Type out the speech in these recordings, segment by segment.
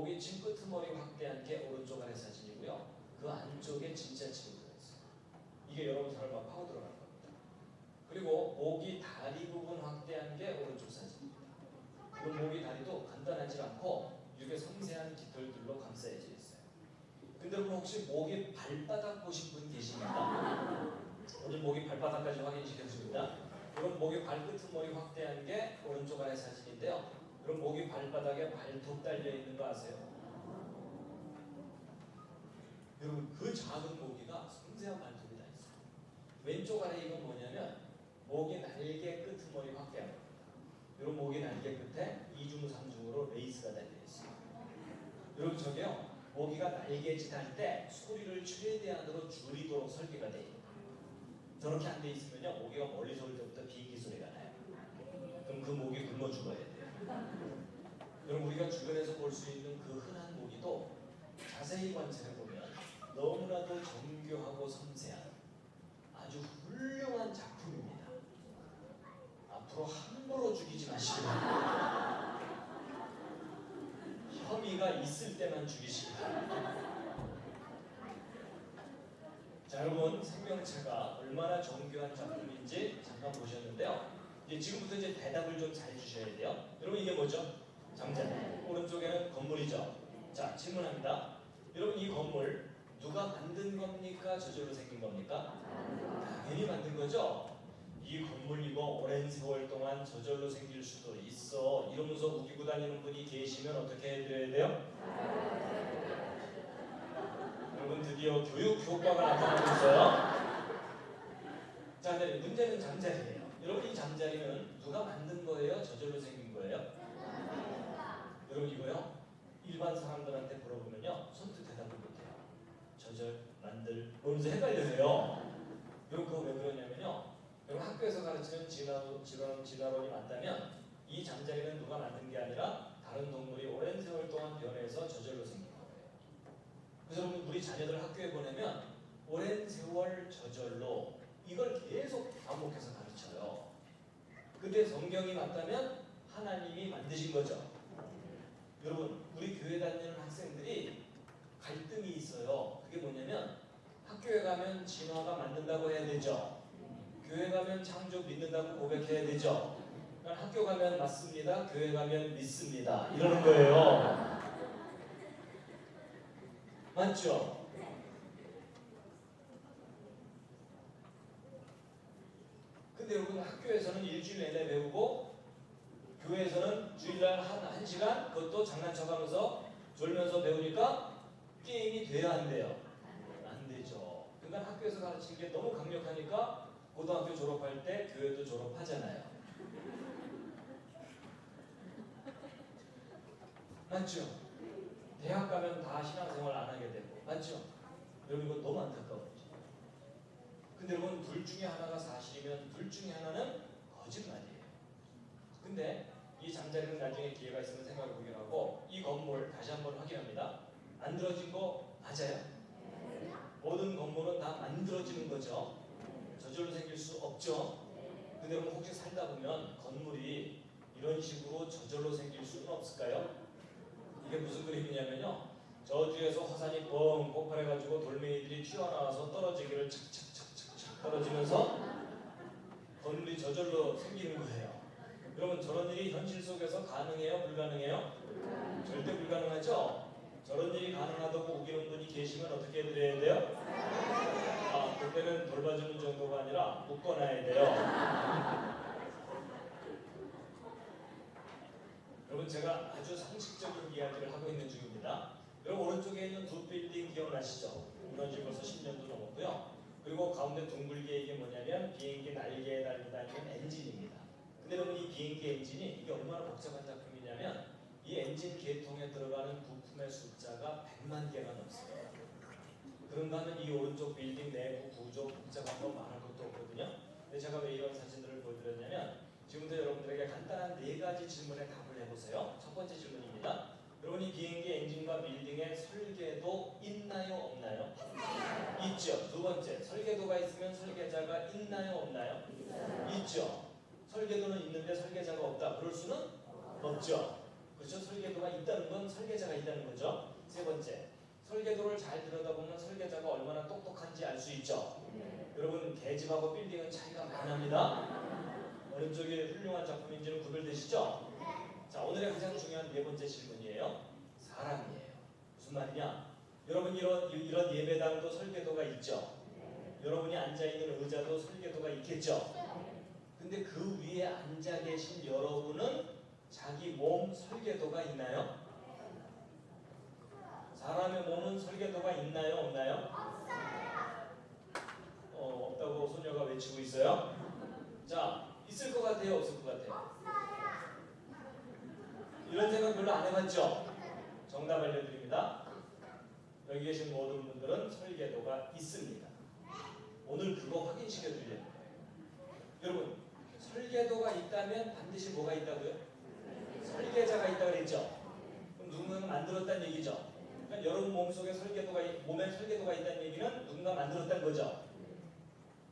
목이 침 끄트머리 확대한 게 오른쪽 아래 사진이고요. 그 안쪽에 진짜 침이 들어있어요. 이게 여러분 설마 파고 들어간 겁니다. 그리고 목이 다리 부분 확대한 게 오른쪽 사진입니다. 그 목이 다리도 간단하지 않고 이렇게 섬세한 깃털들로 감싸여져 있어요. 근데 여러분 혹시 목이 발바닥 보신 분 계십니까? 오늘 목이 발바닥까지 확인시켜줍니다. 그럼 목이 발끝머리 확대한 게 오른쪽 아래 사진인데요. 그럼 목이 발바닥에 발톱 달려있는 거 아세요? 여러분 그 작은 모기가 섬세한 발톱이 다 있어요. 왼쪽 아래 이건 뭐냐면 모기 날개 끄트머리 확대한 겁니다. 이런 모기 날개 끝에 2중 3중으로 레이스가 달려있어요. 여러분 저게요, 모기가 날개짓 할 때 소리를 최대한으로 줄이도록 설계가 되어 있습니다. 저렇게 안 돼 있으면요, 모기가 멀리서 올 때부터 비행기 소리가 나요. 그럼 그 모기 굶어 죽어야 돼요. 여러분 우리가 주변에서 볼 수 있는 그 흔한 모기도 자세히 관찰해 보면 너무나도 정교하고 섬세한 아주 훌륭한 작품입니다. 앞으로 함부로 죽이지 마시고 혐의가 있을 때만 죽이시기 바랍니다. 자, 여러분 생명체가 얼마나 정교한 작품인지 잠깐 보셨는데요. 이제 지금부터 이제 대답을 좀 잘 주셔야 돼요. 여러분 이게 뭐죠? 잠자리. 오른쪽에는 건물이죠. 자, 질문합니다. 여러분 이 건물 누가 만든 겁니까? 저절로 생긴 겁니까? 당연히 만든 거죠. 이 건물 이거 오랜 세월 동안 저절로 생길 수도 있어 이러면서 우기고 다니는 분이 계시면 어떻게 해드려야 돼요? 여러분 드디어 교육 효과가 나타나고 있어요. 자, 근데 문제는 잠자리예요. 여러분 이 잠자리는 누가 만든 거예요? 저절로 생긴 거예요? 여러분 이거요, 일반 사람들한테 물어보면요 선뜻 대답을 못해요. 저절, 만들, 그러면서 헷갈려요. 여러분 그거 왜 그러냐면요, 여러분 학교에서 가르치는 진화론이 맞다면 이 잠자리는 누가 만든 게 아니라 다른 동물이 오랜 세월 동안 변해서 저절로 생긴 거예요. 그래서 여러분 우리 자녀들 학교에 보내면 오랜 세월 저절로 이걸 계속 반복해서 가르쳐요. 근데 성경이 맞다면 하나님이 만드신 거죠. 여러분 우리 교회 다니는 학생들이 갈등이 있어요. 그게 뭐냐면 학교에 가면 진화가 만든다고 해야 되죠. 교회 가면 창조 믿는다고 고백해야 되죠. 그러니까 학교 가면 맞습니다. 교회 가면 믿습니다. 이러는 거예요. 맞죠? 근데 여러분 학교에서는 일주일 내내 배우고 교회에서는 주일날 한 시간 그것도 장난쳐가면서 졸면서 배우니까 게임이 돼야 안 돼요? 안 되죠. 그러니까 학교에서 가르치는 게 너무 강력하니까 고등학교 졸업할 때 교회도 졸업하잖아요. 맞죠? 대학 가면 다 신앙생활 안 하게 되고, 맞죠? 여러분 이거 너무 안타까워요. 근데 여러분 둘 중에 하나가 사실이면 둘 중에 하나는 거짓말이에요. 근데 이 잠자리는 나중에 기회가 있으면 생각해 보기로 하고, 이 건물 다시 한번 확인합니다. 만들어진 거 맞아요? 모든 건물은 다 만들어지는 거죠. 저절로 생길 수 없죠. 근데 여러분 혹시 살다 보면 건물이 이런 식으로 저절로 생길 수는 없을까요? 이게 무슨 그림이냐면요, 저주에서 화산이 뻥 폭발해가지고 돌멩이들이 튀어나와서 떨어지기를 착착착착 떨어지면서 건물이 저절로 생기는 거예요. 여러분 저런 일이 현실 속에서 가능해요? 불가능해요? 절대 불가능하죠? 저런 일이 가능하다고 우기는 분이 계시면 어떻게 해드려야 돼요? 아, 그때는 돌봐주는 정도가 아니라 묶어놔야 돼요. 여러분 제가 아주 상식적인 이야기를 하고 있는 중입니다. 여러분 오른쪽에 있는 두 빌딩 기억나시죠? 무너진 벌써 10년도 넘었고요. 그리고 가운데 둥글게 이게 뭐냐면 비행기 날개에 달리는 엔진입니다. 근데 여러분 이 비행기 엔진이 이게 얼마나 복잡한 작품이냐면 이 엔진 계통에 들어가는 부품의 숫자가 100만 개가 넘습니다. 그런가 하면 이 오른쪽 빌딩 내부 구조 복잡한 거 말할 것도 없거든요. 근데 제가 왜 이런 사진들을 보여드렸냐면 지금부터 여러분들에게 간단한 4가지 질문에 답을 해보세요. 첫 번째 질문입니다. 여러분 이 비행기 엔진과 빌딩의 설계도 있나요? 없나요? 있죠. 두 번째, 설계도가 있으면 설계자가 있나요? 없나요? 있죠. 설계도는 있는데 설계자가 없다. 그럴 수는 없죠. 그렇죠? 설계도가 있다는 건 설계 설계자가 있다는 거죠. 세 번째, 설계도를 잘 들여다보면 설계자가 얼마나 똑똑한지 알 수 있죠. 여러분 계집하고 빌딩은 차이가 많이 납니다. 어느 쪽이 훌륭한 작품인지는 구별되시죠? 자, 오늘의 가장 중요한 네 번째 질문이에요. 사람이에요. 무슨 말이냐? 여러분 이런 예배당도 설계도가 있죠. 여러분이 앉아있는 의자도 설계도가 있겠죠. 근데 그 위에 앉아 계신 여러분은 자기 몸 설계도가 있나요? 사람의 몸은 설계도가 있나요? 없나요? 없다고 소녀가 외치고 있어요. 자, 있을 것 같아요? 없을 것 같아요? 이런 생각 별로 안 해봤죠? 정답 알려드립니다. 여기 계신 모든 분들은 설계도가 있습니다. 오늘 그거 확인시켜 드리려는 거예요. 여러분, 설계도가 있다면 반드시 뭐가 있다고요? 설계자가 있다고 그랬죠? 그럼 누군가 만들었다는 얘기죠? 그러니까 여러분 몸에 설계도가 있다는 얘기는 누군가 만들었다는 거죠?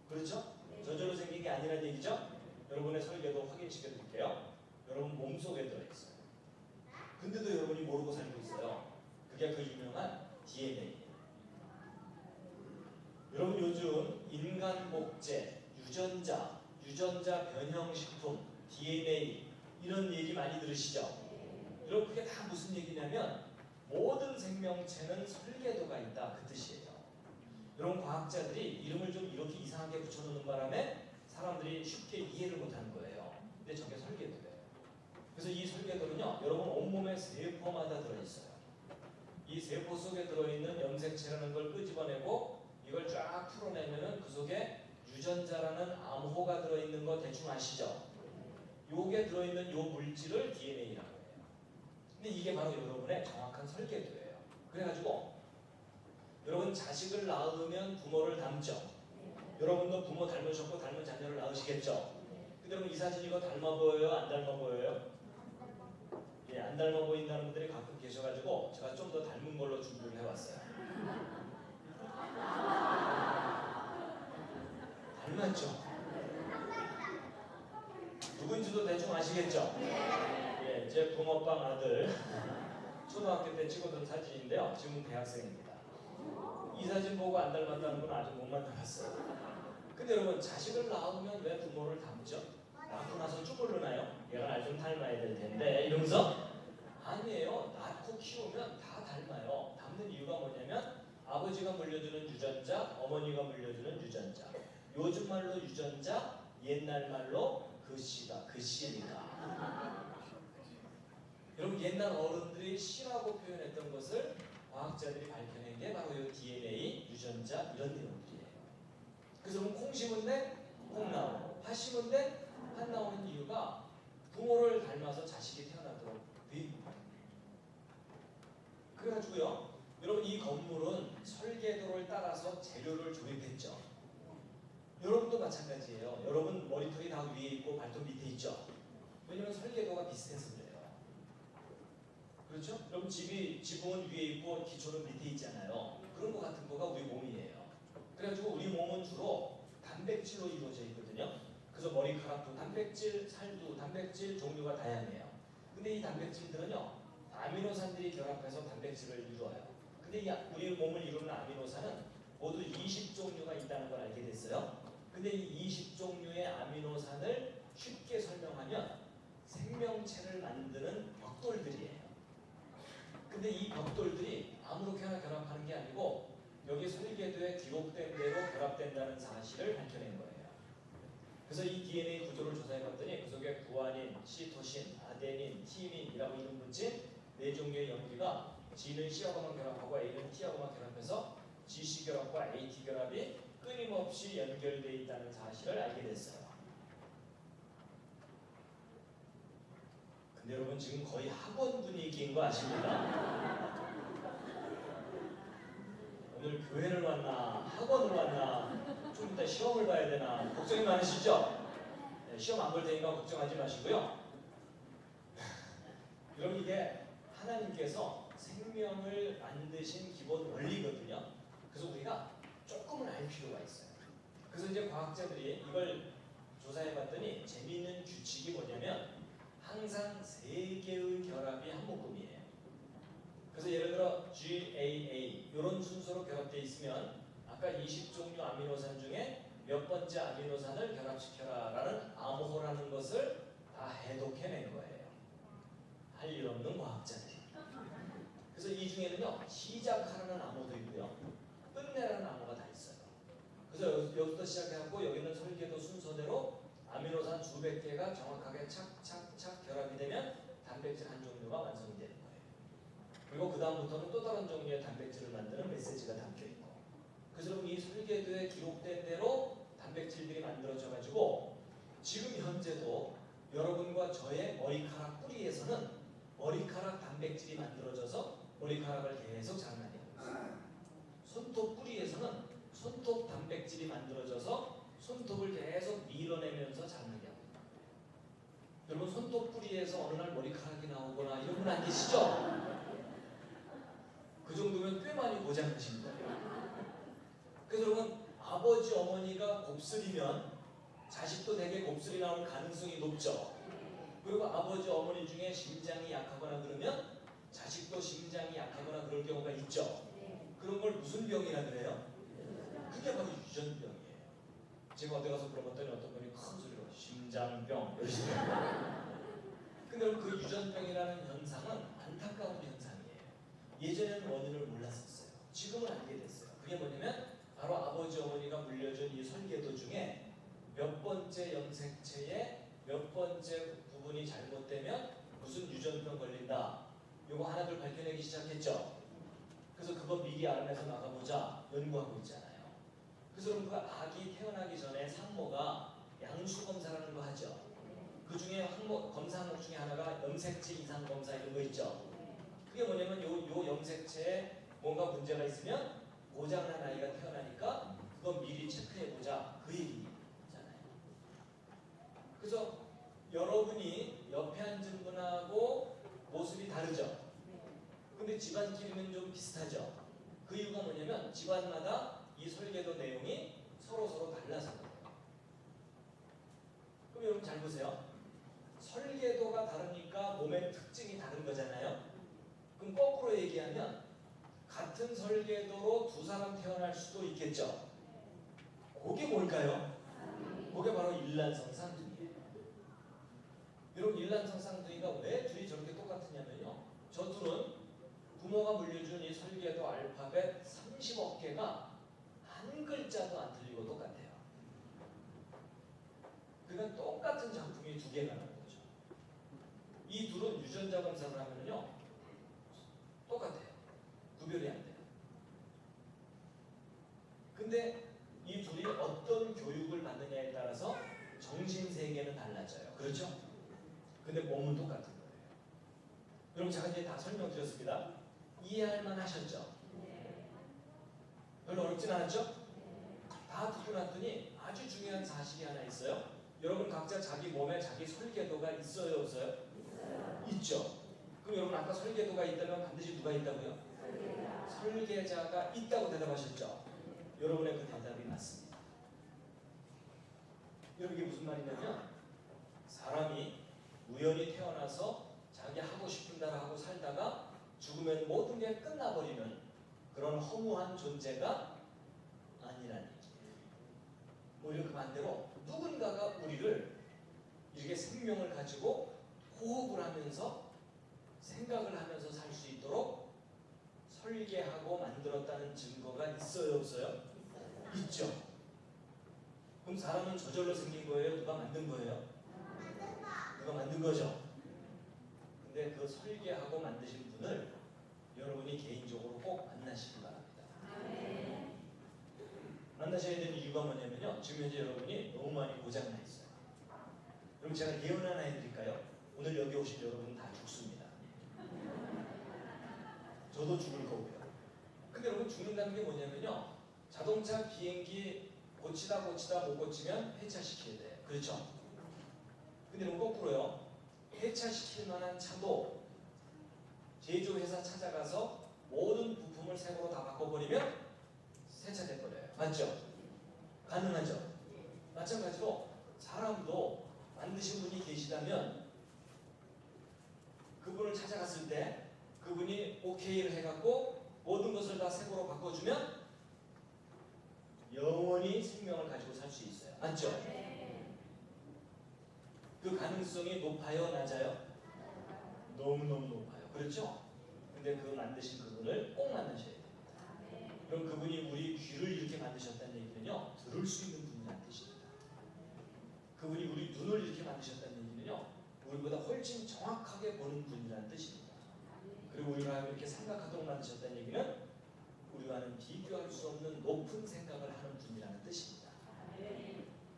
그렇죠? 저절로 생긴 게 아니라는 얘기죠? 여러분의 설계도 확인시켜 드릴게요. 여러분 몸속에 들어있어요. 근데도 여러분이 모르고 살고 있어요. 그게 그 유명한 DNA예요. 여러분 요즘 인간 목재, 유전자 변형식품, DNA 이런 얘기 많이 들으시죠? 여러분 그게 다 무슨 얘기냐면 모든 생명체는 설계도가 있다 그 뜻이에요. 여러분 과학자들이 이름을 좀 이렇게 이상하게 붙여놓는 바람에 사람들이 쉽게 이해를 못하는 거예요. 근데 저게 설계도예요. 그래서 이 설계도는요, 여러분 온몸의 세포마다 들어있어요. 이 세포 속에 들어있는 염색체라는 걸 끄집어내고 이걸 쫙 풀어내면은 그 속에 유전자라는 암호가 들어있는 거 대충 아시죠? 요게 들어있는 요 물질을 DNA라고 해요. 근데 이게 바로 여러분의 정확한 설계도예요. 그래가지고 여러분 자식을 낳으면 부모를 닮죠? 여러분도 부모 닮으셨고 닮은 자녀를 낳으시겠죠? 근데 여러분 이 사진 이거 닮아 보여요? 안 닮아 보여요? 예, 안 닮아 보인다는 분들이 가끔 계셔가지고 제가 좀 더 닮은 걸로 준비를 해왔어요. 닮았죠? 누군지도 대충 아시겠죠? 예, 제 붕어빵 아들 초등학교 때 찍어둔 사진인데요. 지금 대학생입니다. 이 사진 보고 안 닮았다는 건 아직 못 만나봤어요. 근데 여러분 자식을 낳으면 왜 부모를 닮죠? 낳고 나서 쭈글르나요? 얘가 날 좀 닮아야 될 텐데 이러면서? 아니에요. 낳고 키우면 다 닮아요. 닮는 이유가 뭐냐면 아버지가 물려주는 유전자, 어머니가 물려주는 유전자. 요즘 말로 유전자, 옛날 말로 그씨니까. 여러분 옛날 어른들이 씨라고 표현했던 것을 과학자들이 밝혀낸 게 바로 이 DNA, 유전자 이런 내용들이에요. 그래서 콩 심은데 콩 나오고 팥 심은데 팥 나오는 이유가 부모를 닮아서 자식이 태어나도록 돼 있는 거예요. 그래가지고요, 여러분 이 건물은 설계도를 따라서 재료를 조립했죠. 여러분도 마찬가지예요. 여러분 머리털이 다 위에 있고 발톱 밑에 있죠. 왜냐면 설계도가 비슷해서 그래요. 그렇죠? 여러분 지붕은 위에 있고 기초는 밑에 있잖아요. 그런 거 같은 거가 우리 몸이에요. 그래가지고 우리 몸은 주로 단백질로 이루어져 있거든요. 그래서 머리카락도 단백질, 살도 단백질 종류가 다양해요. 근데 이 단백질들은요, 아미노산들이 결합해서 단백질을 이루어요. 근데 이 우리 몸을 이루는 아미노산은 모두 20종류가 있다는 걸 알게 됐어요. 근데 이 20종류의 아미노산을 쉽게 설명하면 생명체를 만드는 벽돌들이에요. 근데 이 벽돌들이 아무렇게나 결합하는 게 아니고 여기 설계도에 기록된 대로 결합된다는 사실을 밝혀낸 거예요. 그래서 이 DNA 구조를 조사해봤더니 그 속에 구아닌, 시토신, 아데닌, 티민이라고 이름 붙인 네 종류의 염기가 G는 C하고만 결합하고 A는 T하고만 결합해서 GC 결합과 AT 결합이 끊임없이 연결되어 있다는 사실을 알게 됐어요. 근데 여러분 지금 거의 학원 분위기인 거 아십니까? 오늘 교회를 왔나 학원을 왔나 좀 이따 시험을 봐야 되나 걱정이 많으시죠? 네, 시험 안 볼 테니까 걱정하지 마시고요. 여러분 이게 하나님께서 생명을 만드신 기본 원리거든요. 그래서 우리가 조금은 알 필요가 있어요. 그래서 이제 과학자들이 이걸 조사해봤더니 재미있는 규칙이 뭐냐면 항상 세 개의 결합이 한 묶음이에요. 그래서 예를 들어 GAA 이런 순서로 결합되어 있으면 아까 20종류 아미노산 중에 몇 번째 아미노산을 결합시켜라 라는 암호라는 것을 다 해독해낸 거예요. 할 일 없는 과학자들이. 그래서 이 중에는요, 시작하라는 암호도 있고요, 끝내라는 암호가 다 있어요. 그래서 여기부터 시작해갖고 여기는 설계도 순서대로 아미노산 수백 개가 정확하게 착착착 결합이 되면 단백질 한 종류가 완성이 되는 거예요. 그리고 그 다음부터는 또 다른 종류의 단백질을 만드는 메시지가 담겨 있고. 그래서 여러분 이 설계도에 기록된 대로 단백질들이 만들어져 가지고 지금 현재도 여러분과 저의 머리카락 뿌리에서는 머리카락 단백질이 만들어져서 머리카락을 계속 자라나게 하고 있어요. 손톱 뿌리에서는 손톱 단백질이 만들어져서 손톱을 계속 밀어내면서 자라나게 하고 있어요. 여러분 손톱 뿌리에서 어느 날 머리카락이 나오거나 이런 분 안 계시죠? 그 정도면 꽤 많이 고장나신 거예요. 그래서 여러분 아버지 어머니가 곱슬이면 자식도 되게 곱슬이 나올 가능성이 높죠. 그리고 아버지 어머니 중에 심장이 약하거나 그러면 자식도 심장이 약하거나 그럴 경우가 있죠. 그런 걸 무슨 병이라 그래요? 그게 바로 유전병이에요. 제가 어디 가서 물어봤더니 어떤 분이 큰 소리로 심장병 이러시더라고요. 근데 그 유전병이라는 현상은 안타까운 현상이에요. 예전에는 원인을 몰랐었어요. 지금은 알게 됐어요. 그게 뭐냐면 바로 아버지 어머니가 물려준 이 설계도 중에 몇 번째 염색체에 몇 번째 부분이 잘못되면 무슨 유전병 걸린다. 요거 하나둘 밝혀내기 시작했죠. 그래서 그거 미리 알아내서 나가보자 연구하고 있잖아요. 그래서 그 아기 태어나기 전에 산모가 양수 검사라는 거 하죠. 그 중에 검사 항목 중에 하나가 염색체 이상 검사 이런 거 있죠. 그게 뭐냐면 요 염색체에 뭔가 문제가 있으면 고장난 아이가 태어나니까 그거 미리 체크해보자 그 얘기잖아요. 그래서 여러분이 옆에 앉은 분하고 모습이 다르죠. 근데 집안끼리는 좀 비슷하죠. 그 이유가 뭐냐면 집안마다 이 설계도 내용이 서로 달라서 그래요. 그럼 여러분 잘 보세요. 설계도가 다르니까 몸의 특징이 다른 거잖아요. 그럼 거꾸로 얘기하면 같은 설계도로 두 사람 태어날 수도 있겠죠. 그게 뭘까요? 그게 바로 일란성 쌍둥이에요. 여러분 일란성 쌍둥이가 왜 둘이 저렇게 똑같으냐면요. 저 둘은 부모가 물려준 이 설계도 알파벳 30억 개가 한 글자도 안 틀리고 똑같아요. 그러니까 똑같은 작품이 두 개가 나는 거죠. 이 둘은 유전자 검사를 하면요 똑같아요. 구별이 안 돼요. 근데 이 둘이 어떤 교육을 받느냐에 따라서 정신 세계는 달라져요. 그렇죠? 근데 몸은 똑같은 거예요. 여러분 제가 이제 다 설명드렸습니다. 이해할 만 하셨죠? 별로 어렵진 않았죠? 다 듣고 났더니 아주 중요한 사실이 하나 있어요. 여러분 각자 자기 몸에 자기 설계도가 있어요, 없어요? 있죠. 그럼 여러분 아까 설계도가 있다면 반드시 누가 있다고요? 설계자가 있다고 대답하셨죠? 여러분의 그 대답이 맞습니다. 여러분 이게 무슨 말이냐면 사람이 우연히 태어나서 자기 하고 싶은 대로 하고 살다가 죽으면 모든 게 끝나버리는 그런 허무한 존재가 아니라는 얘기예요. 오히려 그 반대로 누군가가 우리를 이렇게 생명을 가지고 호흡을 하면서 생각을 하면서 살 수 있도록 설계하고 만들었다는 증거가 있어요, 없어요? 있죠. 그럼 사람은 저절로 생긴 거예요? 누가 만든 거예요? 누가 만든 거죠. 근데 그 설계하고 만드신 분을 여러분이 개인적으로 꼭 만나시기 바랍니다. 만나셔야 되는 이유가 뭐냐면요. 지금 현재 여러분이 너무 많이 고장나 있어요. 그럼 제가 예언 하나 해드릴까요? 오늘 여기 오신 여러분 다 죽습니다. 저도 죽을 거고요. 근데 여러분 죽는다는 게 뭐냐면요. 자동차, 비행기 고치다 못 고치면 폐차시켜야 돼요. 그렇죠? 근데 여러분 거꾸로요. 폐차시킬 만한 차도 제조회사 찾아가서 모든 부품을 새 거로 다 바꿔버리면 새 차 돼버려요. 맞죠? 가능하죠? 마찬가지로 사람도 만드신 분이 계시다면 그분을 찾아갔을 때 그 그분이 오케이를 해갖고 모든 것을 다 색으로 바꿔주면 영원히 생명을 가지고 살 수 있어요. 맞죠? 그 가능성이 높아요? 낮아요? 너무너무 높아요. 그렇죠? 근데 그 만드신 그분을 꼭 만나셔야 됩니다. 그럼 그분이 우리 귀를 이렇게 만드셨다는 얘기는요, 들을 수 있는 분이라는 뜻입니다. 그분이 우리 눈을 이렇게 만드셨다는 얘기는요, 우리보다 훨씬 정확하게 보는 분이라는 뜻입니다. 그리고 우리가 이렇게 생각하도록 만드셨다는 얘기는 우리와는 비교할 수 없는 높은 생각을 하는 분이라는 뜻입니다.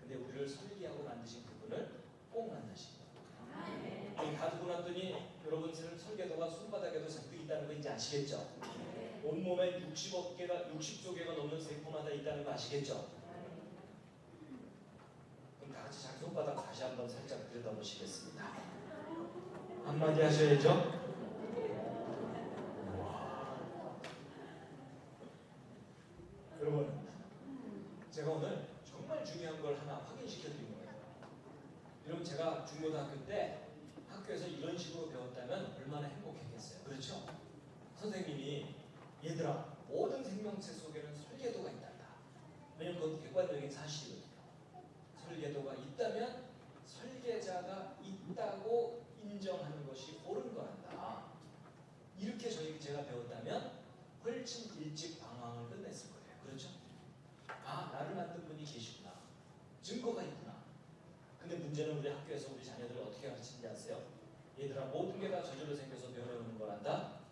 근데 우리를 설계하고 만드신 그분을 꼭 만나십니다. 다 듣고 났더니 여러분 설계도가 손바닥에도 잔뜩 있다는 거 이제 아시겠죠? 온몸에 60조 개가 넘는 세포마다 있다는 거 아시겠죠? 그럼 다 같이 자기 손바닥 다시 한번 살짝 들여다보시겠습니다. 한마디 하셔야죠? 여러분, 제가 오늘 정말 중요한 걸 하나 확인시켜 드린 거예요. 여러분, 제가 중고등학교 때 학교에서 이런 식으로 배웠다면 얼마나 행복했겠어요. 그렇죠? 선생님이 얘들아, 모든 생명체 속에는 설계도가 있단다. 왜냐면 그건 객관적인 사실이거든요. 설계도가 있다면 설계자가 있다고 인정하는 것이 옳은 거란다. 이렇게 제가 배웠다면 훨씬 일찍 방황을 끝냈을 거예요. 그렇죠? 아, 나를 만든 분이 계시구나. 증거가 있구나. 근데 문제는 우리 학교에서 우리 자녀들을 어떻게 가르치는지 아세요? 얘들아, 모든 게 다 저절로 생겨서 변해오는 거란다.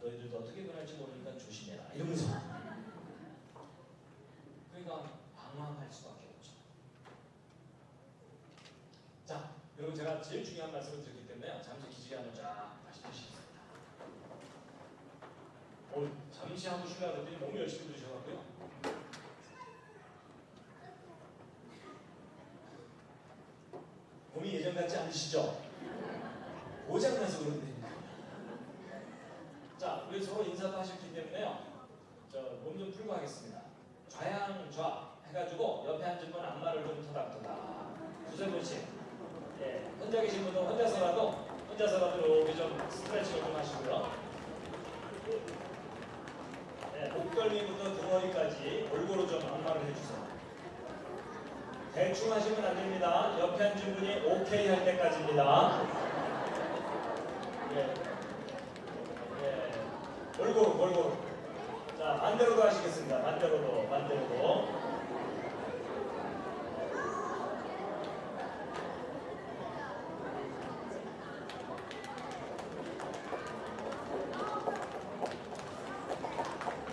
너희들도 어떻게 변할지 모르니까 조심해라. 이러면서. 그러니까 방황할 수밖에 없죠. 자, 여러분, 제가 제일 중요한 말씀을 드렸기 때문에 잠시 기지개를 쫙 다시 드시겠습니다. 잠시 한번 쉬려고 했더니 너무 열심히 들으셔가지고요. 몸이 예전 같지 않으시죠? 고장나서 그런데. 자, 우리 서로 인사도 하셨기 때문에요. 몸 좀 풀고 하겠습니다. 좌양좌 해가지고 옆에 앉은 분 앞말을 좀 토닥토닥. 두세 분씩. 예, 혼자 계신 분은 혼자서라도 이렇게 좀 스트레칭을 좀 하시고요. 예, 목덜미부터 등허리까지 골고루 좀 앞말을 해주세요. 대충 하시면 안 됩니다. 옆에 앉은 분이 오케이 할 때까지입니다. 예. 골고루. 자, 반대로도 하시겠습니다. 반대로도.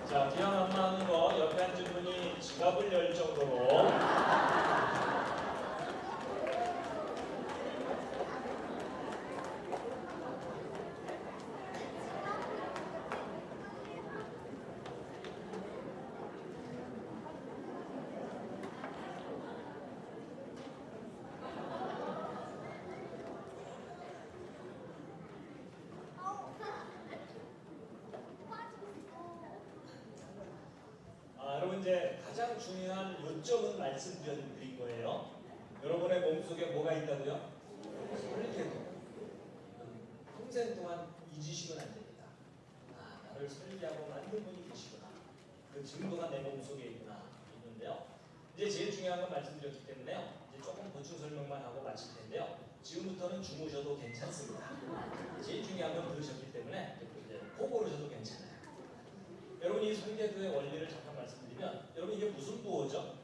자, 기왕 안마하는 거 옆에 앉은 분이 지갑을 열 정도로. 여러분, 이제 가장 중요한 요점은 말씀드린 거예요. 여러분의 몸속에 뭐가 있다고요? 설계도. 평생 동안 잊으시면 안 됩니다. 아, 나를 설계하고 만든 분이 계시구나. 그 증거가 내 몸속에 있는데요. 이제 제일 중요한 건 말씀드렸기 때문에요. 이제 조금 보충 설명만 하고 마칠 텐데요. 지금부터는 주무셔도 괜찮습니다. 제일 중요한 건 들으셨기 때문에 이제 코 고르셔도 괜찮아요. 여러분, 이 설계도의 원리를 잠깐 말씀드리면, 여러분, 이게 무슨 부호죠?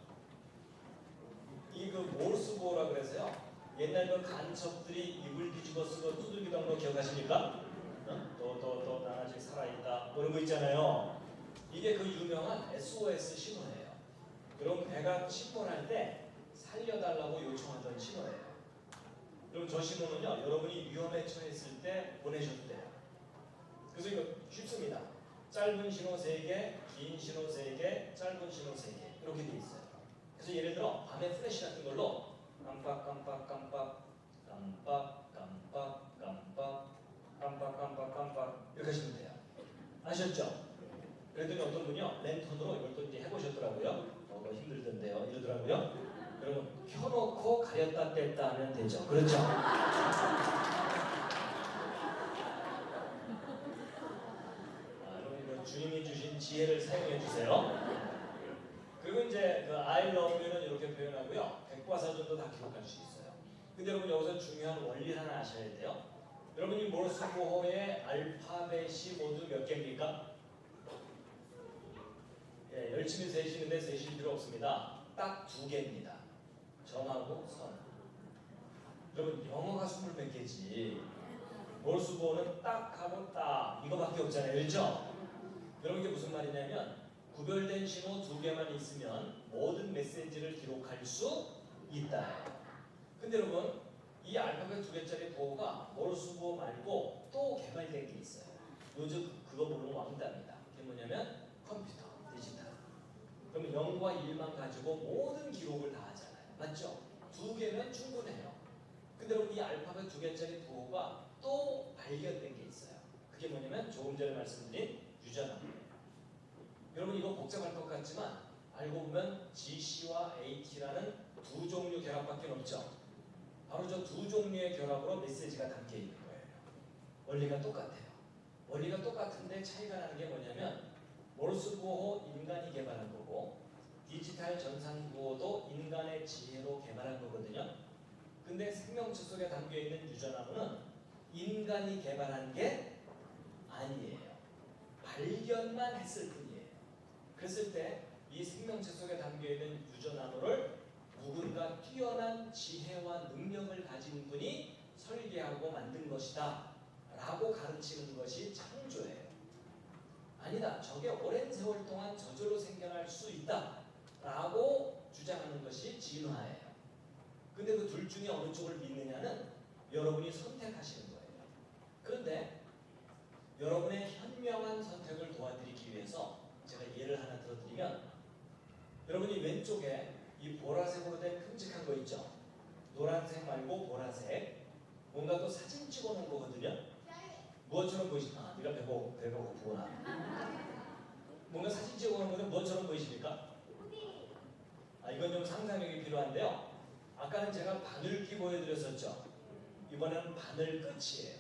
이 그 모르스 부호라 그래서요. 옛날 그 간첩들이 입을 뒤집어 쓰고 두들기던 거 기억하십니까? 너 난 아직 살아있다. 그런 거 있잖아요. 이게 그 유명한 SOS 신호예요. 그럼 배가 침몰할 때 살려달라고 요청하던 신호예요. 그럼 저 신호는요, 여러분이 위험에 처했을 때 보내셔도 돼요. 그래서 이거 쉽습니다. 짧은 신호 3개, 긴 신호 3개, 짧은 신호 3개 이렇게 돼 있어요. 그래서 예를 들어 밤에 플래시 같은 걸로 깜빡 이렇게 하시면 돼요. 아셨죠? 그랬더니 어떤 분이요, 랜턴으로 이걸 또 이제 해보셨더라고요. 뭐 힘들던데요, 이러더라고요. 여러분, 켜놓고 가렸다 뗐다 하면 되죠. 그렇죠? 주님이 주신 지혜를 사용해 주세요. 그리고 이제 그 I love you는 이렇게 표현하고요. 백과사전도 다 기록할 수 있어요. 근데 여러분 여기서 중요한 원리 하나 아셔야 돼요. 여러분 이 모르스 보호의 알파벳이 모두 몇 개입니까? 예, 열심히 세시는데 세실 필요 없습니다. 딱 2개입니다. 점하고 선. 여러분 영어가 20몇 개지. 모르스 보호는 딱 하고 딱 이거밖에 없잖아요. 그렇죠? 여러분 이게 무슨 말이냐면 구별된 신호 2개만 있으면 모든 메시지를 기록할 수 있다. 근데 여러분 이 알파벳 2개짜리 보호가 모르스 보호 말고 또 개발된 게 있어요. 요즘 그거 보는 왕답니다. 그게 뭐냐면 컴퓨터, 디지털. 그러면 0과 1만 가지고 모든 기록을 다 하잖아요. 맞죠? 2개면 충분해요. 근데 여러분 이 알파벳 2개짜리 보호가 또 발견된 게 있어요. 그게 뭐냐면 조금 전에 말씀드린 유전함. 여러분 이거 복잡할 것 같지만 알고 보면 GC와 AT라는 2종류 결합밖에 없죠. 바로 저 2종류의 결합으로 메시지가 담겨 있는 거예요. 원리가 똑같아요. 원리가 똑같은데 차이가 나는 게 뭐냐면 모르스 보호 인간이 개발한 거고 디지털 전산 보호도 인간의 지혜로 개발한 거거든요. 근데 생명체 속에 담겨 있는 유전함은 인간이 개발한 게 아니에요. 발견만 했을 뿐이에요. 그랬을 때 이 생명체 속에 담겨있는 유전암호를 누군가 뛰어난 지혜와 능력을 가진 분이 설계하고 만든 것이다 라고 가르치는 것이 창조예요. 아니다, 저게 오랜 세월 동안 저절로 생겨날 수 있다 라고 주장하는 것이 진화예요. 근데 그 둘 중에 어느 쪽을 믿느냐는 여러분이 선택하시는 거예요. 그런데 여러분의 현명한 선택을 도와드리기 위해서 제가 예를 하나 들어드리면 여러분이 왼쪽에 이 보라색으로 된 큼직한 거 있죠? 노란색 말고 보라색 뭔가 또 사진 찍어 놓은 거거든요. 무엇처럼 보이십니까? 네가 배가 고프구나. 뭔가 사진 찍어 놓은 거는 무엇처럼 보이십니까? 이건 좀 상상력이 필요한데요. 아까는 제가 바늘기 보여드렸었죠. 이번에는 바늘 끝이에요.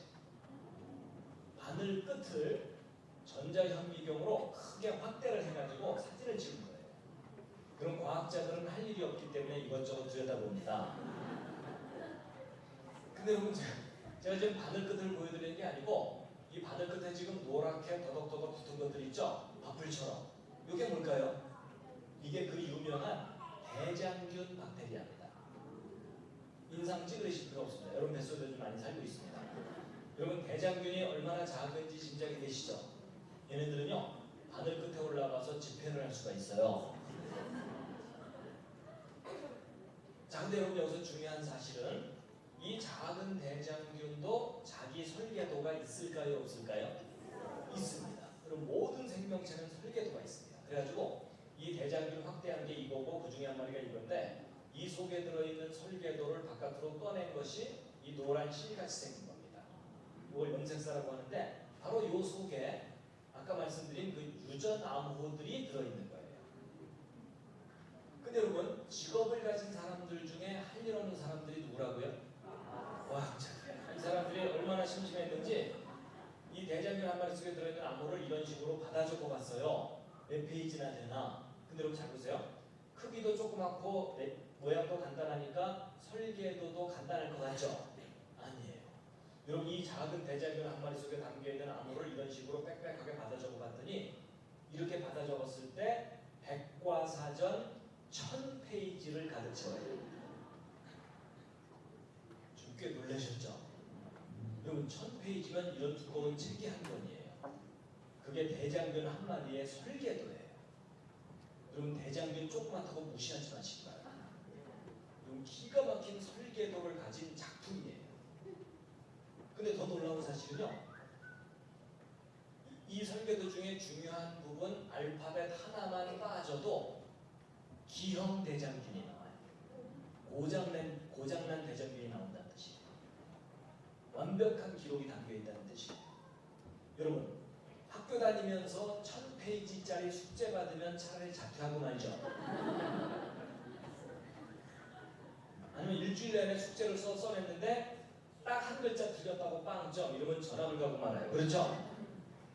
바늘 끝을 전자현미경으로 크게 확대를 해가지고 사진을 찍은 거예요. 그럼 과학자들은 할 일이 없기 때문에 이것저것 들여다봅니다. 근데 여러분 제가 지금 바늘 끝을 보여드리는 게 아니고 이 바늘 끝에 지금 노랗게 더덕더덕 붙은 것들 있죠? 밥풀처럼. 이게 뭘까요? 이게 그 유명한 대장균 박테리아입니다. 인상 찌그리실 필요 없습니다. 여러분 뱃속에 좀 많이 살고 있습니다. 여러분 대장균이 얼마나 작은지 짐작이 되시죠? 얘네들은요 바늘 끝에 올라가서 집회를 할 수가 있어요. 자, 근데 여러분 여기서 중요한 사실은 이 작은 대장균도 자기 설계도가 있을까요? 없을까요? 있습니다. 그럼 모든 생명체는 설계도가 있습니다. 그래가지고 이 대장균 확대한 게 이거고 그 중에 한 마리가 이건데 이 속에 들어있는 설계도를 바깥으로 꺼낸 것이 이 노란 실같이 생긴 겁니다. 이걸 염색사라고 하는데 바로 이 속에 아까 말씀드린 그 유전암호들이 들어있는 거예요. 근데 여러분 직업을 가진 사람들 중에 할 일 없는 사람들이 누구라고요? 와, 이 사람들이 얼마나 심심했는지 이 대장균 한 마리 속에 들어있는 암호를 이런 식으로 받아 적어봤어요. 몇 페이지나 되나? 근데 여러분 잘 보세요. 크기도 조그맣고 모양도 간단하니까 설계도도 간단할 것 같죠? 아니에요. 여러분 이 작은 대장균 한 마리 속에 담겨있는 암호를 이런 식으로 빽빽하게 받아 적어봤더니 이렇게 받아 적었을 때 백과사전 1000페이지를 가득 채워요. 좀 꽤 놀라셨죠? 여러분 1000페이지면 이런 두꺼운 책이 한 권이에요. 그게 대장균 한 마리의 설계도예요. 여러분 대장균 조그맣다고 무시하지 마시기 바랍니다. 여러분 기가 막힌 설계도를 가진 작품이에요. 근데 더 놀라운 사실은요. 이 설계도 중에 중요한 부분 알파벳 하나만 빠져도 기형 대장균이 나와요. 고장난 대장균이 나온다는 뜻이에요. 완벽한 기록이 담겨있다는 뜻이에요. 여러분 학교 다니면서 1000페이지짜리 숙제 받으면 차라리 자퇴하고 말죠. 아니면 일주일 내내 숙제를 써냈는데 딱 한 글자 틀렸다고 빵점 이러면 전학을 가고 말아요. 그렇죠?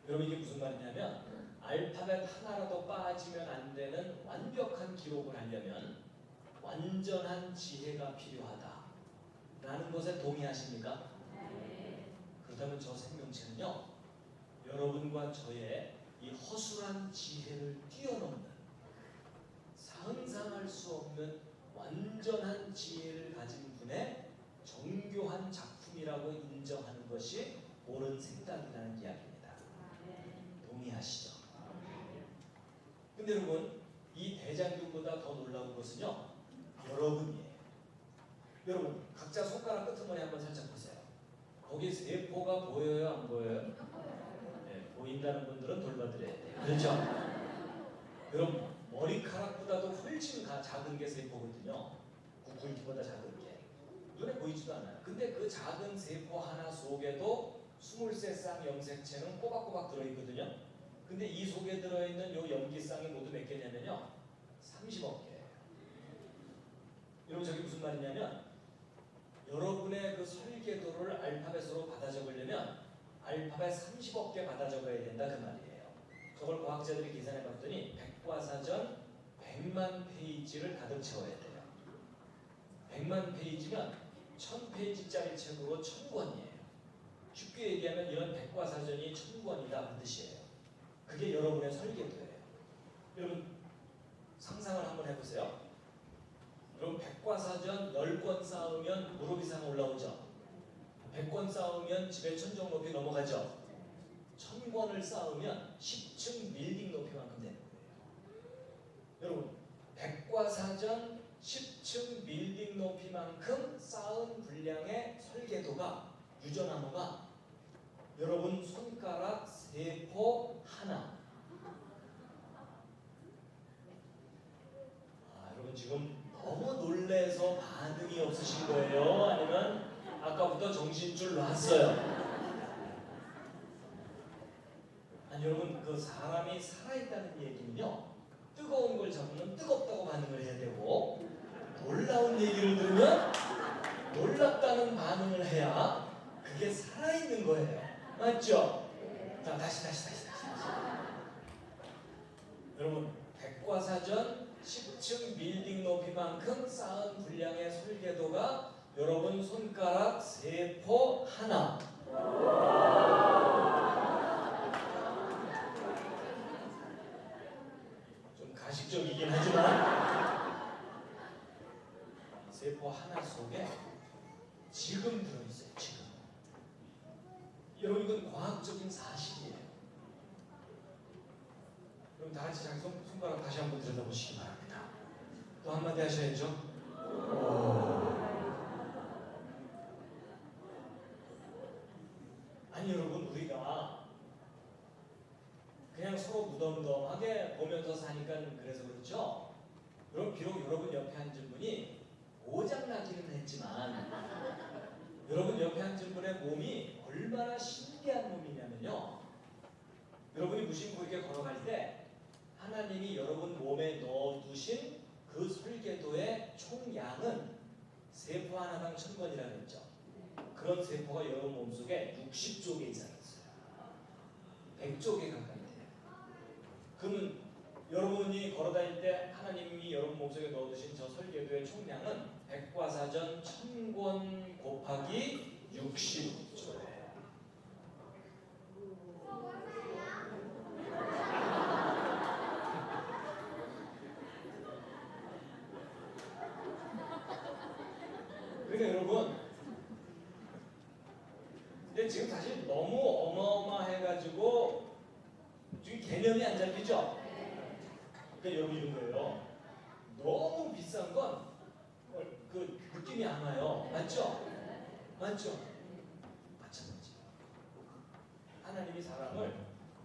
여러분 이게 무슨 말이냐면 알파벳 하나라도 빠지면 안 되는 완벽한 기록을 하려면 완전한 지혜가 필요하다라는 것에 동의하십니까? 그렇다면 저 생명체는요, 여러분과 저의 이 허술한 지혜를 뛰어넘는 상상할 수 없는 완전한 지혜를 가진 분의 정교한 작품이라고 인정하는 것이 옳은 생각이라는 이야기입니다. 동의하시죠? 근데 여러분, 이 대장균보다 더 놀라운 것은요, 여러분이에요. 여러분, 각자 손가락 끄트머리 한번 살짝 보세요. 거기 세포가 보여요, 안 보여요? 네, 보인다는 분들은 돌봐드려야 돼요. 그렇죠? 여러분, 머리카락보다도 훨씬 작은 게 세포거든요. 굵기보다 작은 게. 눈에 보이지도 않아요. 근데 그 작은 세포 하나 속에도 23쌍 염색체는 꼬박꼬박 들어있거든요. 근데 이 속에 들어있는 요 염기쌍이 모두 몇 개냐면요, 30억 개예요. 여러분, 저게 무슨 말이냐면, 여러분의 그 설계도를 알파벳으로 받아 적으려면 알파벳 30억 개 받아 적어야 된다, 그 말이에요. 저걸 과학자들이 계산해 봤더니 백과사전 100만 페이지를 가득 채워야 돼요. 100만 페이지면 1000페이지짜리 책으로 1000권이에요. 쉽게 얘기하면 이런 백과사전이 1000권이다, 그 뜻이에요. 그게 여러분의 설계도예요. 여러분, 상상을 한번 해보세요. 그럼 백과사전 10권 쌓으면 무릎 이상 올라오죠. 100권 쌓으면 집의 천정 높이 넘어가죠. 1000권을 쌓으면 10층 빌딩 높이만큼 되는 거예요. 여러분, 백과사전 10층 빌딩 높이만큼 쌓은 분량의 설계도가, 유전암호가 여러분 손가락 세포 하나. 여러분 지금 너무 놀래서 반응이 없으신 거예요? 아니면 아까부터 정신줄 놨어요? 아니, 여러분, 그 사람이 살아있다는 얘기는요, 뜨거운 걸 잡으면 뜨겁다고 반응을 해야 되고, 놀라운 얘기를 들으면 놀랍다는 반응을 해야 그게 살아있는 거예요. 맞죠? 자, 다시. 여러분, 백과사전 10층 빌딩 높이만큼 쌓은 분량의 설계도가 여러분 손가락 세포 하나. 좀 가식적이긴 하지만 세포 하나 속에 지금 들어있어요. 지금. 여러분, 이건 과학적인 사실이에요. 그럼 다 같이 자기 손가락 다시 한번 들여다보시기 바랍니다. 또 한마디 하셔야죠. 아니, 여러분, 우리가 그냥 서로 무덤덤하게 보면서 사니까 그래서 그렇죠. 여러분, 비록 여러분 옆에 앉은 분이 고장나기는 했지만 여러분 옆에 앉은 분의 몸이 얼마나 신기한 몸이냐면요, 여러분이 무심코 이렇게 걸어갈 때 하나님이 여러분 몸에 넣어두신 그 설계도의 총량은 세포 하나당 1000권이라고 했죠. 그런 세포가 여러분 몸속에 60조 개 이상 있어요. 100조 개 가까이 돼요. 그러면 여러분이 걸어다닐 때 하나님이 여러분 몸속에 넣어두신 저 설계도의 총량은 백과사전 1000권 곱하기 60조예요. 그러니까 여러분, 근데 지금 사실 너무 어마어마해가지고 지금 개념이 안 잡히죠? 그러니까 여러분 이런 거예요. 너무 비싼 건 그 느낌이 안 와요. 맞죠? 맞죠? 마찬가지. 하나님이 사람을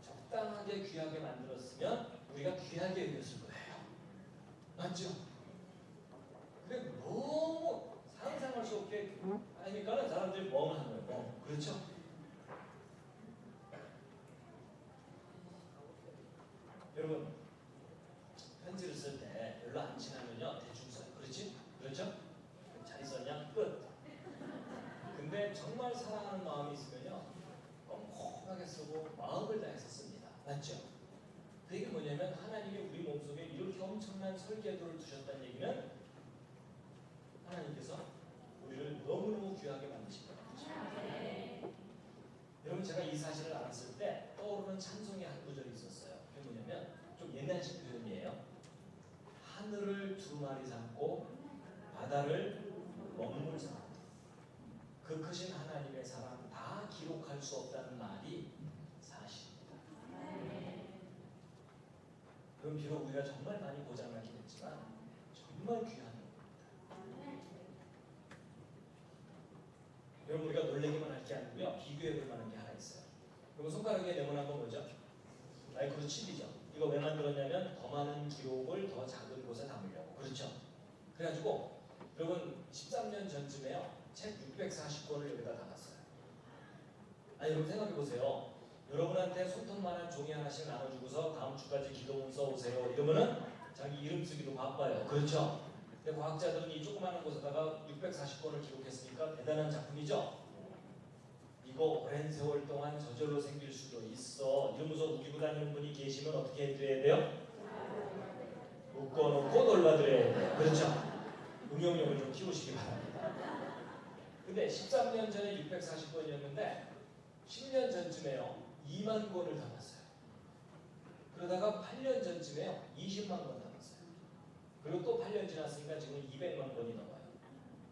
적당하게 귀하게 만들었으면 우리가 귀하게 여겼을 거예요. 맞죠? 근데 너무 상상할 수 없게 하니까 사람들이 멍하는 거예요. 그렇죠? 여러분, 편지를 쓸 때 별로 안 친하면요 대충 써요. 그렇지? 그렇죠? 잘 썼냐? 끝. 근데 정말 사랑하는 마음이 있으면요 꼼꼼하게 쓰고 마음을 다해서 씁니다. 맞죠? 그 얘기는 뭐냐면 하나님이 우리 몸속에 이렇게 엄청난 설계도를 두셨다는 얘기는 하나님께서 우리를 너무너무 귀하게 만드신 거예요. 여러분 제가 이 사실을 알았을 때 떠오르는 찬송의 한 구절이 있었어요. 그게 뭐냐면 좀 옛날식 표현이에요. 하늘을 두루마리 삼고 바다를 먹물 삼고 그 크신 하나님의 사랑 다 기록할 수 없다는 말이 사실입니다. 그럼 비록 우리가 정말 많이 고장나긴 했지만 정말 귀한 겁니다. 여러분 우리가 놀래기만 할 게 아니고요. 비교해볼 만한 게 하나 있어요. 그리고 손가락에 네모난 건 뭐죠? 마이크로 칩이죠. 이거 왜 만들었냐면 더 많은 기록을 더 작은 곳에 담으려고. 그렇죠? 그래가지고 여러분 13년 전쯤에요. 책 640권을 여기다 담았어요. 아니 여러분 생각해보세요. 여러분한테 손톱만한 종이 하나씩 나눠주고서 다음 주까지 기도문 써오세요. 이러면은 자기 이름 쓰기도 바빠요. 그렇죠? 근데 과학자들은 이 조그마한 곳에다가 640권을 기록했으니까 대단한 작품이죠? 이거 오랜 세월 동안 저절로 생길 수도 있어. 이러면서 우기고 다니는 분이 계시면 어떻게 해드려야 돼요? 묶어놓고 놀봐드려야 돼요. 그렇죠? 응용력을 좀 키우시기 바랍니다. 근데 13년 전에 640권이었는데 10년 전쯤에요 2만 권을 담았어요. 그러다가 8년 전쯤에요 20만 권 담았어요. 그리고 또 8년 지났으니까 지금 200만 권이 넘어요.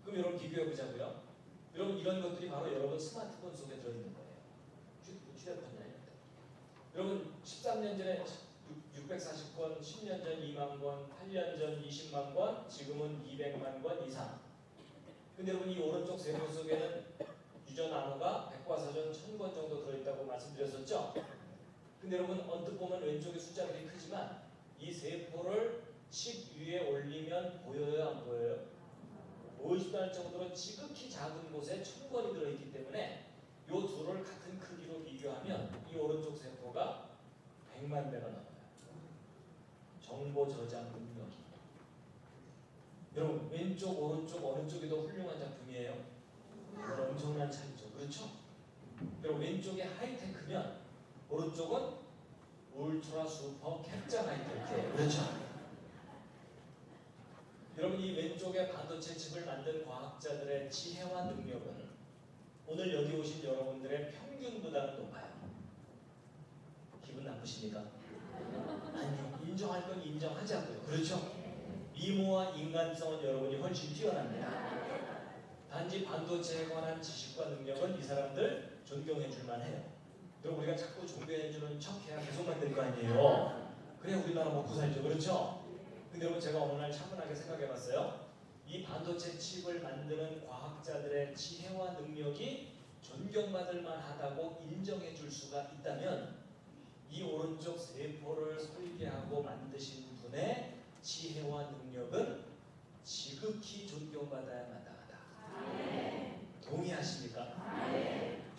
그럼 여러분 비교해보자고요. 여러분 이런 것들이 바로 여러분 스마트폰 속에 들어있는 거예요. 휴대폰이 아닙니다. 여러분 13년 전에 640권, 10년 전 2만 권, 8년 전 20만 권, 지금은 200만 권 이상. 근데 여러분 이 오른쪽 세모 속에는 유전 암호가 백과사전 1000권 정도 들어있다고 말씀드렸었죠? 근데 여러분 언뜻 보면 왼쪽의 숫자들이 크지만 이 세포를 칩 위에 올리면 보여요? 안 보여요? 보이지도 않을 정도로 지극히 작은 곳에 1000권이 들어있기 때문에 이 둘을 같은 크기로 비교하면 이 오른쪽 세포가 100만 배가 넘어요. 정보 저장 능력이. 여러분 왼쪽 오른쪽 어느 쪽이 더 훌륭한 작품이에요? 이건 엄청난 차이죠. 그렇죠? 여러분 왼쪽이 하이테크면 오른쪽은 울트라 슈퍼 캡자 하이테크예요. 그렇죠? 여러분 이 왼쪽에 반도체 칩을 만든 과학자들의 지혜와 능력은 오늘 여기 오신 여러분들의 평균보다는 높아요. 기분 나쁘십니까? 아니 인정할 건 인정하자고요. 그렇죠? 미모와 인간성은 여러분이 훨씬 뛰어납니다. 단지 반도체에 관한 지식과 능력은 이 사람들 존경해 줄만 해요. 그럼 우리가 자꾸 존경해 주는 척해야 계속 만들 거 아니에요. 그래야 우리나라 먹고 살죠. 그렇죠? 근데 여러분 제가 어느 날 차분하게 생각해 봤어요. 이 반도체 칩을 만드는 과학자들의 지혜와 능력이 존경받을 만하다고 인정해 줄 수가 있다면 이 오른쪽 세포를 설계하고 만드신 분의 지혜와 능력은 지극히 존경받아야 마땅하다. 동의하십니까?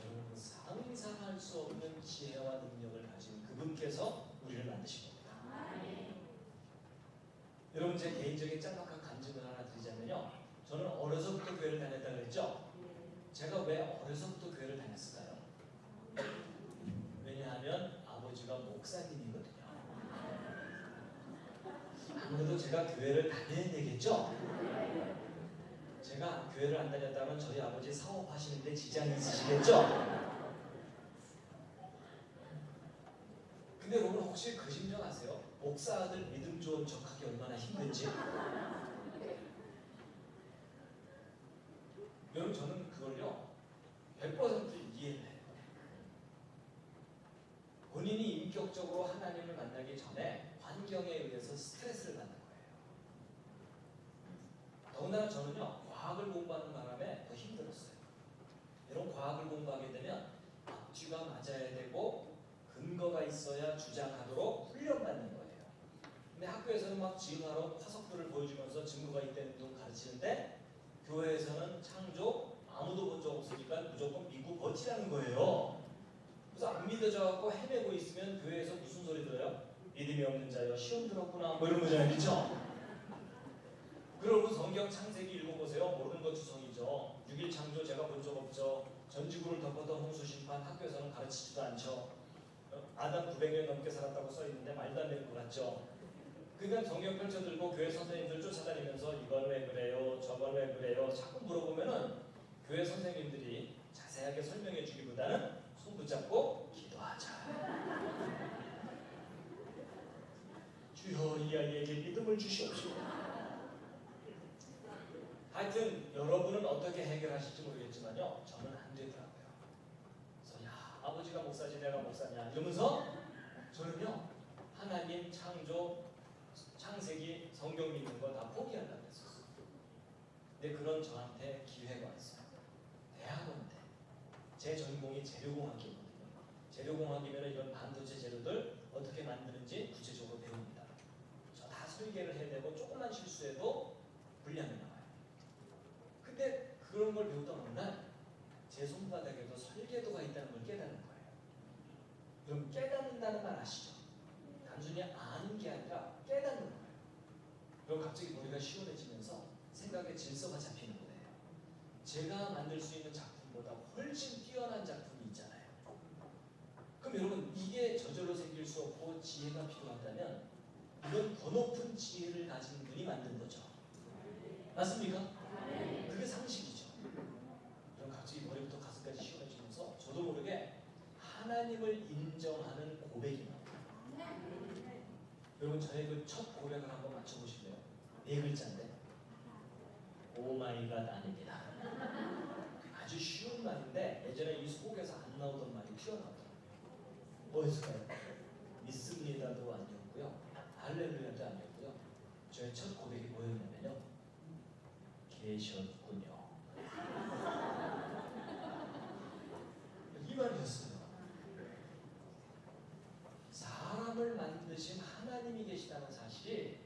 여러분 상상할 수 없는 지혜와 능력을 가진 그분께서 우리를 만드신 겁니다. 여러분 제 개인적인 짤막한 간증을 하나 드리자면요. 저는 어려서부터 교회를 다녔다 그랬죠? 제가 왜 어려서부터 교회를 다녔을까요? 왜냐하면 아버지가 목사님이거든요. 아무래도 제가 교회를 다녀야 되겠죠? 제가 교회를 안 다녔다면 저희 아버지 사업하시는데 지장이 있으시겠죠? 근데 여러분 혹시 그 심정 아세요? 목사 아들 믿음 좋은 척하기 얼마나 힘든지? 여러분 저는 그걸요 100% 이해해요. 본인이 인격적으로 하나님을 만나기 전에 환경에 의해서 스트레스를 받는 거예요. 더군다나 저는요 과학을 공부하는 바람에 더 힘들었어요. 이런 과학을 공부하게 되면 앞뒤가 맞아야 되고 근거가 있어야 주장하도록 훈련받는 거예요. 근데 학교에서는 막 지음하러 화석들을 보여주면서 증거가 있다는 둥 가르치는데 교회에서는 창조 아무도 본 적 없으니까 무조건 믿고 버티라는 거예요. 그래서 안 믿어져갖고 헤매고 있으면 교회에서 무슨 소리 들어요? 믿음이 없는 자여 시험 들었구나 뭐 이런 거잖아요. 그렇죠? 그리고 성경 창세기 읽어보세요. 모르는 것 주성이죠. 6일 창조 제가 본 적 없죠. 전 지구를 덮었던 홍수 심판 학교에서는 가르치지도 않죠. 아담 900년 넘게 살았다고 써 있는데 말도 안 되는 것 같죠. 그러니까 성경 펼쳐들고 교회 선생님들 쫓아다니면서 이걸 왜 그래요, 저걸 왜 그래요 자꾸 물어보면은 교회 선생님들이 자세하게 설명해 주기보다는 손 붙잡고 기도하자. 주여 이 아이에게 믿음을 주시옵시고. 하여튼 여러분은 어떻게 해결하실지 모르겠지만요, 저는 안 되더라고요. 그래서 야, 아버지가 목사지 내가 목사냐 이러면서 저는요, 하나님 창조, 창세기, 성경 믿는 거 다 포기하려고 했었어요. 근데 그런 저한테 기회가 왔어요. 대학원 때 제 전공이 재료공학이거든요. 재료공학이면 이런 반도체 재료들 어떻게 만드는지 구체적으로 배웁니다. 저 다 설계를 해야 되고 조금만 실수해도 불량이 나와요. 근데 그런 걸 배우다 어느 날 제 손바닥에도 설계도가 있다는 걸 깨닫는 거예요. 그럼 깨닫는다는 말 아시죠? 단순히 아는 게 아니라 깨닫는 거예요. 그럼 갑자기 머리가 시원해지면서 생각의 질서가 잡히는 거예요. 제가 만들 수 있는 작품보다 훨씬 뛰어난 작품이 있잖아요. 그럼 여러분, 이게 저절로 생길 수 없고 지혜가 필요하다면 이건 더 높은 지혜를 가진 분이 만든 거죠. 맞습니까? 그게 상식이죠. 그럼 갑자기 머리부터 가슴까지 시원해지면서 저도 모르게 하나님을 인정하는 고백이 나와요. 여러분, 저의 그 첫 고백을 한번 맞춰보실래요? 4글자인데 오마이갓 아닙니다. 아주 쉬운 말인데 예전에 이 속에서 안 나오던 말이 튀어나오더라고요. 뭐였을까요? 믿습니다도 아니었고요, 할렐루야도 아니었고요. 저의 첫 고백이 뭐였냐면요, 계셨군요. 이 말이었어요. 사람을 만드신 하나님이 계시다는 사실이